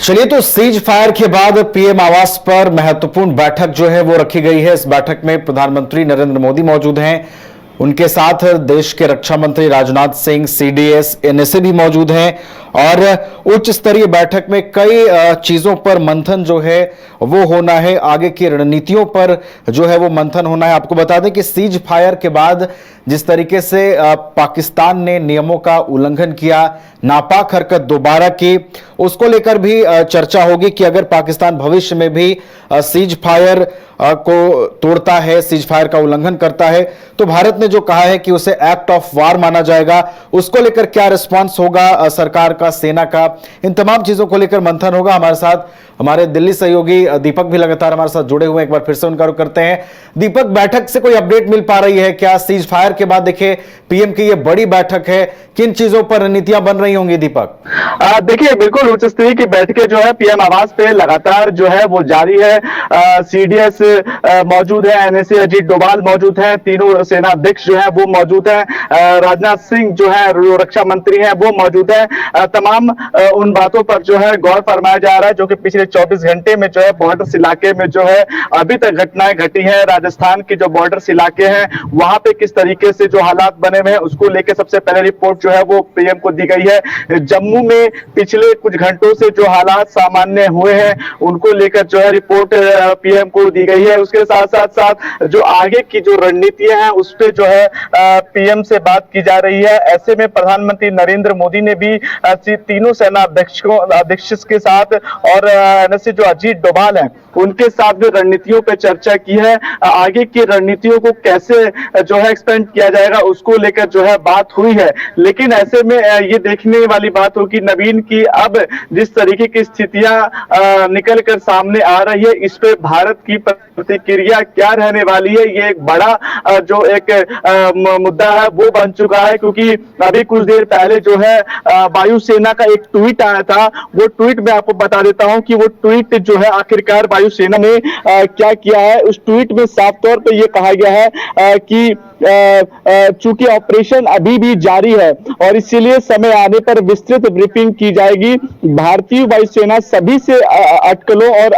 चलिए, तो cease fire के बाद पीएम आवास पर महत्वपूर्ण बैठक जो है वो रखी गई है। इस बैठक में प्रधानमंत्री नरेंद्र मोदी मौजूद हैं, उनके साथ देश के रक्षा मंत्री राजनाथ सिंह, सीडीएस, एनएसए भी मौजूद हैं और उच्च स्तरीय बैठक में कई चीजों पर मंथन जो है वो होना है। आगे की रणनीतियों पर जो है वो मंथन होना है। आपको बता दें कि सीज फायर के बाद जिस तरीके से पाकिस्तान ने नियमों का उल्लंघन किया, नापाक हरकत दोबारा की, उसको लेकर भी चर्चा होगी कि अगर पाकिस्तान भविष्य में भी सीज फायर को तोड़ता है, सीज फायर का उल्लंघन करता है, तो भारत ने जो कहा है कि उसे एक्ट ऑफ वार माना जाएगा, उसको लेकर क्या रिस्पांस होगा सरकार का, सेना का, इन तमाम चीजों को लेकर मंथन होगा। हमारे साथ हमारे दिल्ली सहयोगी दीपक भी लगातार हमारे साथ जुड़े हुए हैं। एक बार फिर से उनका रुख करते हैं। दीपक, बैठक से कोई अपडेट मिल पा रही है क्या? सीज फायर के बाद देखिए पीएम की ये बड़ी बैठक है, किन चीजों पर रणनीतियां बन रही होंगी दीपक? देखिए, बिल्कुल उच्च स्तरीय की बैठकें जो है पीएम आवास पे लगातार जो है वो जारी है। सीडीएस मौजूद है, एनएसए अजीत डोभाल मौजूद है, तीनों सेना अध्यक्ष जो है वो मौजूद है, राजनाथ सिंह जो है रक्षा मंत्री हैं वो मौजूद है। तमाम उन बातों पर जो है गौर फरमाया जा रहा है जो कि पिछले 24 घंटे में जो है बॉर्डर इलाके में जो है अभी तक घटनाएं घटी हैं। राजस्थान के जो बॉर्डर इलाके हैं वहां पे किस तरीके से जो हालात बने हुए हैं उसको लेकर सबसे पहले रिपोर्ट जो है वो पीएम को दी गई है। जम्मू में पिछले कुछ घंटों से जो हालात सामान्य हुए हैं उनको लेकर जो है रिपोर्ट पीएम को दी गई है। उसके साथ साथ जो आगे की जो रणनीतियां हैं उस पे जो है पीएम से बात की जा रही है। ऐसे में प्रधानमंत्री नरेंद्र मोदी ने भी तीनों सेना अध्यक्ष के साथ और एनएसए जो अजीत डोभाल हैं उनके साथ भी रणनीतियों पे चर्चा की है। आगे की रणनीतियों को कैसे जो है एक्सपेंड किया जाएगा उसको लेकर जो है बात हुई है। लेकिन ऐसे में ये देखने वाली बात होगी नवीन की अब जिस तरीके की स्थितियां निकल कर सामने आ रही है इस पे भारत की प्रतिक्रिया क्या रहने वाली है, ये एक बड़ा जो एक मुद्दा है वो बन चुका है। क्योंकि अभी कुछ देर पहले जो है वायुसेना का एक ट्वीट आया था, वो ट्वीट मैं आपको बता देता हूं कि वो ट्वीट जो है आखिरकार वायुसेना ने क्या किया है। उस ट्वीट में साफ तौर पे ये कहा गया है कि चूंकि ऑपरेशन अभी भी जारी है और इसीलिए समय आने पर विस्तृत ब्रीफिंग की जाएगी। भारतीय वायुसेना सभी से अटकलों और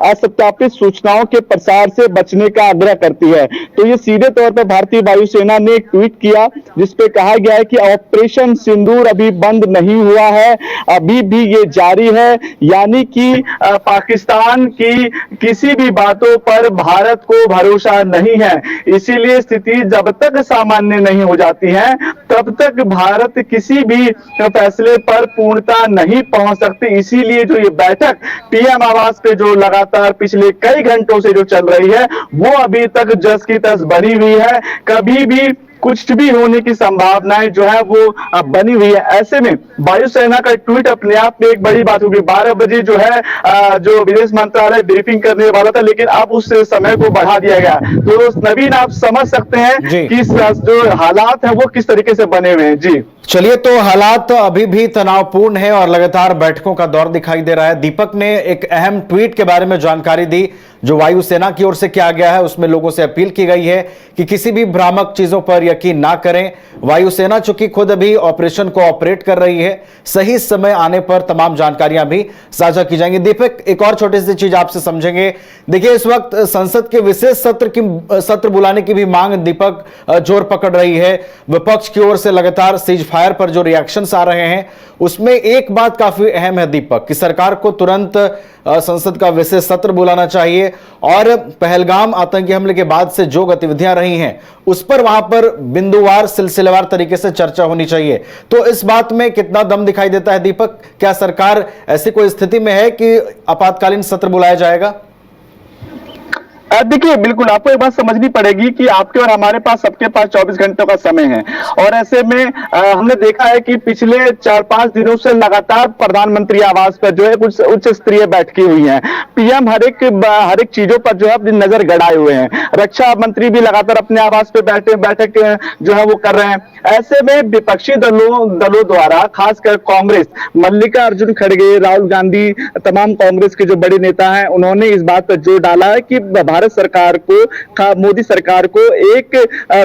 असत्यापित सूचनाओं के प्रसार से बचने का आग्रह करती है। तो ये सीधे तौर पर भारतीय वायुसेना ने एक ट्वीट किया जिसपे कहा गया है कि ऑपरेशन सिंदूर अभी बंद नहीं हुआ है, अभी भी ये जारी है। यानी कि पाकिस्तान की किसी भी बातों पर भारत को भरोसा नहीं है। इसीलिए स्थिति जब तक सामान्य नहीं हो जाती है तब तक भारत किसी भी फैसले पर पूर्णता नहीं पहुंच सकती। इसीलिए जो ये बैठक पीएम आवास पे जो लगातार पिछले कई घंटों से जो चल रही है वो अभी तक जस की तस बनी हुई है। कभी भी कुछ भी होने की संभावनाएं जो है वो बनी हुई है। ऐसे में वायुसेना का ट्वीट अपने आप में एक बड़ी बात होगी। 12 बजे जो है जो विदेश मंत्रालय ब्रीफिंग करने वाला था लेकिन अब उस समय को बढ़ा दिया गया। तो नवीन आप समझ सकते हैं कि जो हालात है वो किस तरीके से बने हुए हैं। जी चलिए, तो हालात अभी भी तनावपूर्ण है और लगातार बैठकों का दौर दिखाई दे रहा है। दीपक ने एक अहम ट्वीट के बारे में जानकारी दी जो वायुसेना की ओर से किया गया है। उसमें लोगों से अपील की गई है कि किसी भी भ्रामक चीजों पर यकीन ना करें। वायुसेना चूंकि खुद अभी ऑपरेशन को ऑपरेट कर रही है, सही समय आने पर तमाम जानकारियां भी साझा की जाएंगी। दीपक, एक और छोटी सी चीज आपसे समझेंगे। देखिए, इस वक्त संसद के विशेष सत्र बुलाने की भी मांग दीपक जोर पकड़ रही है। विपक्ष की ओर से लगातार सीज फायर पर जो रिएक्शंस आ रहे हैं उसमें एक बात काफी अहम है दीपक, कि सरकार को तुरंत संसद का विशेष सत्र बुलाना चाहिए और पहलगाम आतंकी हमले के बाद से जो गतिविधियां रही हैं उस पर वहां पर बिंदुवार सिलसिलेवार तरीके से चर्चा होनी चाहिए। तो इस बात में कितना दम दिखाई देता है दीपक? क्या सरकार ऐसी कोई स्थिति में है कि आपातकालीन सत्र बुलाया जाएगा? देखिए, बिल्कुल आपको एक बात समझनी पड़ेगी कि आपके और हमारे पास सबके पास 24 घंटों का समय है और ऐसे में हमने देखा है कि पिछले 4-5 दिनों से लगातार प्रधानमंत्री आवास पर जो है कुछ उच्च स्तरीय बैठकें हुई हैं। पीएम हर एक चीजों पर जो है अपनी नजर गड़ाए हुए हैं। रक्षा मंत्री भी लगातार अपने आवास पे बैठक जो है वो कर रहे हैं। ऐसे में विपक्षी दलों द्वारा खासकर कांग्रेस, मल्लिकार्जुन खड़गे, राहुल गांधी, तमाम कांग्रेस के जो बड़े नेता हैं उन्होंने इस बात पर जोर डाला है कि भारत सरकार को, मोदी सरकार को एक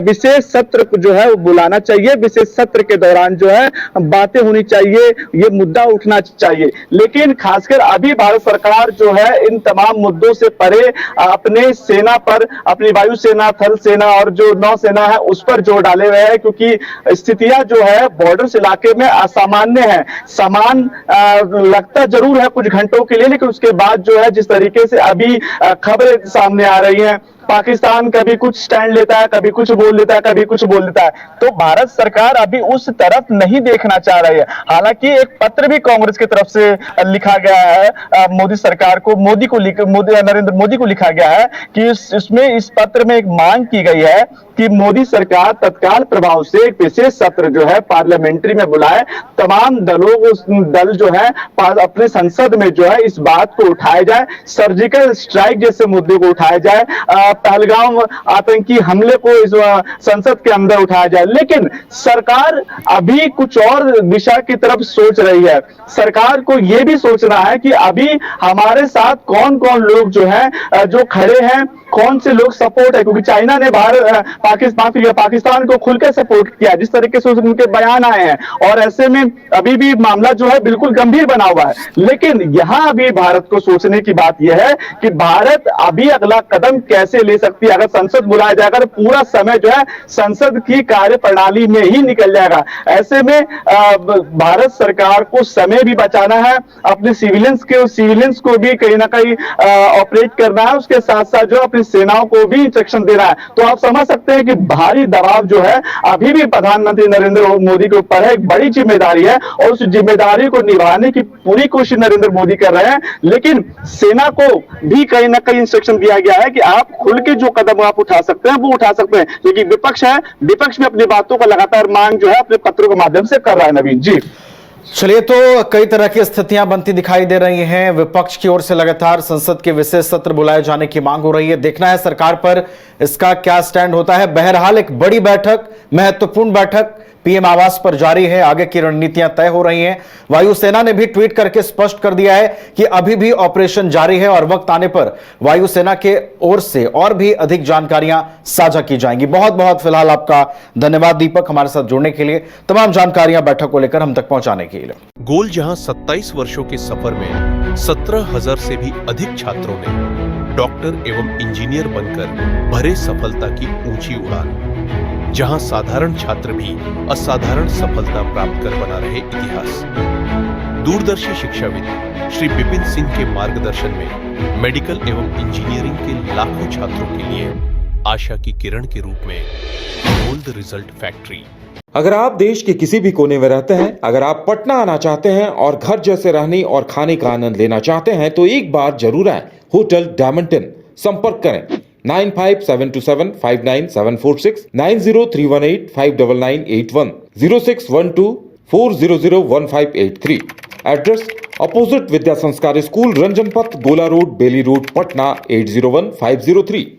विशेष सत्र जो है वो बुलाना चाहिए। विशेष सत्र के दौरान जो है बातें होनी चाहिए, ये मुद्दा उठना चाहिए। लेकिन खासकर अभी भारत सरकार जो है इन तमाम मुद्दों से परे अपने सेना पर, अपनी वायुसेना, थल सेना और जो नौसेना है उस पर जोर डाले हुए हैं, क्योंकि स्थितियां जो है बॉर्डर्स इलाके में असामान्य है। सामान लगता जरूर है कुछ घंटों के लिए, लेकिन उसके बाद जो है जिस तरीके से अभी खबरें सामने आ रही हैं, पाकिस्तान कभी कुछ स्टैंड लेता है, कभी कुछ बोल देता है, कभी कुछ बोल देता है, तो भारत सरकार अभी उस तरफ नहीं देखना चाह रही है। हालांकि एक पत्र भी कांग्रेस की तरफ से लिखा गया है मोदी सरकार को, नरेंद्र मोदी को लिखा गया है कि इसमें इस पत्र में एक मांग की गई है कि मोदी सरकार तत्काल प्रभाव से एक विशेष सत्र जो है पार्लियामेंट्री में बुलाए, तमाम दलों को, दल जो है अपने संसद में जो है इस बात को उठाया जाए, सर्जिकल स्ट्राइक जैसे मुद्दे को उठाया जाए, पहलगाम आतंकी हमले को इस संसद के अंदर उठाया जाए। लेकिन सरकार अभी कुछ और दिशा की तरफ सोच रही है। सरकार को यह भी सोचना है कि अभी हमारे साथ कौन कौन लोग जो है जो खड़े हैं, कौन से लोग सपोर्ट है, क्योंकि चाइना ने पाकिस्तान को खुलकर सपोर्ट किया, जिस तरीके से उनके बयान आए हैं, और ऐसे में अभी भी मामला जो है बिल्कुल गंभीर बना हुआ है। लेकिन यहां अभी भारत को सोचने की बात यह है कि भारत अभी अगला कदम कैसे ले सकती है। अगर संसद बुलाया जाएगा तो पूरा समय जो है संसद की कार्य प्रणाली में ही निकल जाएगा। ऐसे में भारत सरकार को समय भी बचाना है, अपने सिविलियंस को भी कहीं ना कहीं ऑपरेट करना है, उसके साथ साथ जो अपनी सेनाओं को भी इंस्ट्रक्शन देना है। तो आप समझ सकते हैं कि भारी दबाव जो है अभी भी प्रधानमंत्री नरेंद्र मोदी के ऊपर है, एक बड़ी जिम्मेदारी है, और उस जिम्मेदारी को निभाने की पूरी कोशिश नरेंद्र मोदी कर रहे हैं। लेकिन सेना को भी कहीं ना कहीं इंस्ट्रक्शन दिया गया है कि आप खुल के जो कदम आप उठा सकते हैं वो उठा सकते हैं, क्योंकि विपक्ष है, विपक्ष में अपनी बातों का लगातार मांग जो है अपने पत्रों के माध्यम से कर रहा है। नवीन जी, चलिए, तो कई तरह की स्थितियां बनती दिखाई दे रही हैं। विपक्ष की ओर से लगातार संसद के विशेष सत्र बुलाए जाने की मांग हो रही है। देखना है सरकार पर इसका क्या स्टैंड होता है। बहरहाल एक बड़ी बैठक, महत्वपूर्ण बैठक पीएम आवास पर जारी है। आगे की रणनीतियां तय हो रही हैं। वायुसेना ने भी ट्वीट करके स्पष्ट कर दिया है कि अभी भी ऑपरेशन जारी है और वक्त आने पर वायुसेना के ओर से और भी अधिक जानकारियां साझा की जाएंगी। बहुत बहुत फिलहाल आपका धन्यवाद दीपक, हमारे साथ जुड़ने के लिए, तमाम जानकारियां बैठक को लेकर हम तक पहुंचाने के लिए। गोल जहां 27 वर्षों के सफर में 17,000 से भी अधिक छात्रों ने डॉक्टर एवं इंजीनियर बनकर भरे सफलता की ऊंची उड़ान, जहां साधारण छात्र भी असाधारण सफलता प्राप्त कर बना रहे इतिहास। दूरदर्शी शिक्षाविद श्री विपिन सिंह के मार्गदर्शन में मेडिकल एवं इंजीनियरिंग के लाखों छात्रों के लिए आशा की किरण के रूप में गोल्ड रिजल्ट फैक्ट्री। अगर आप देश के किसी भी कोने में रहते हैं, अगर आप पटना आना चाहते हैं और घर जैसे रहने और खाने का आनंद लेना चाहते हैं, तो एक बार जरूर आए होटल डायमंटन। संपर्क करें 9572759746, 9031859981, 0612400158 एड्रेस अपोजिट विद्या संस्कार स्कूल, रंजन पथ, गोला रोड, बेली रोड, पटना 801503।